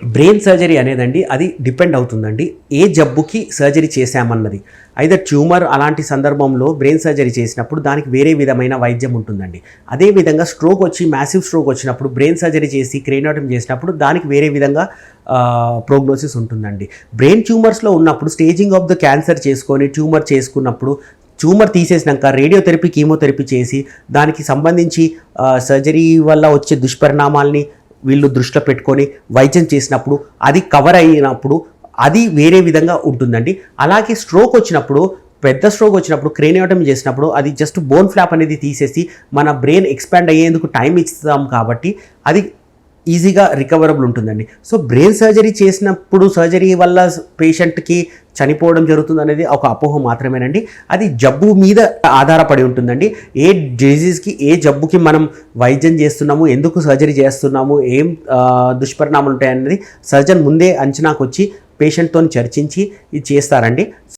Brain surgery అనేదండి అది depend అవుతుందండి ఏ జబ్బుకి surgery చేశామన్నది. అయితే ట్యూమర్ అలాంటి సందర్భంలో బ్రెయిన్ సర్జరీ చేసినప్పుడు దానికి వేరే విధమైన వైద్యం ఉంటుందండి. అదేవిధంగా స్ట్రోక్ వచ్చి మ్యాసివ్ స్ట్రోక్ వచ్చినప్పుడు బ్రెయిన్ సర్జరీ చేసి క్రేనియోటమీ చేసినప్పుడు దానికి వేరే విధంగా ప్రోగ్నోసిస్ ఉంటుందండి. బ్రెయిన్ ట్యూమర్స్లో ఉన్నప్పుడు స్టేజింగ్ ఆఫ్ ద క్యాన్సర్ చేసుకొని ట్యూమర్ చేసుకున్నప్పుడు ట్యూమర్ తీసేసినాక రేడియోథెరపీ కీమోథెరపీ చేసి దానికి సంబంధించి సర్జరీ వల్ల వచ్చే దుష్పరిణామాల్ని వీళ్ళు దృష్టిలో పెట్టుకొని వైద్యం చేసినప్పుడు అది కవర్ అయినప్పుడు అది వేరే విధంగా ఉంటుందండి. అలాగే స్ట్రోక్ వచ్చినప్పుడు పెద్ద స్ట్రోక్ వచ్చినప్పుడు క్రేనియోటమీ చేసినప్పుడు అది జస్ట్ బోన్ ఫ్లాప్ అనేది తీసేసి మన బ్రెయిన్ ఎక్స్పాండ్ అయ్యేందుకు టైం ఇస్తాం కాబట్టి అది ఈజీగా రికవరబుల్ ఉంటుందండి. సో బ్రెయిన్ సర్జరీ చేసినప్పుడు సర్జరీ వల్ల పేషెంట్కి చనిపోవడం జరుగుతుంది అనేది ఒక అపోహ మాత్రమేనండి. అది జబ్బు మీద ఆధారపడి ఉంటుందండి. ఏ డిజీజ్కి ఏ జబ్బుకి మనం వైద్యం చేస్తున్నాము, ఎందుకు సర్జరీ చేస్తున్నాము, ఏం దుష్పరిణామాలు ఉంటాయనేది సర్జన్ ముందే అంచనాకు వచ్చి పేషెంట్తో చర్చించి ఇది చేస్తారండి.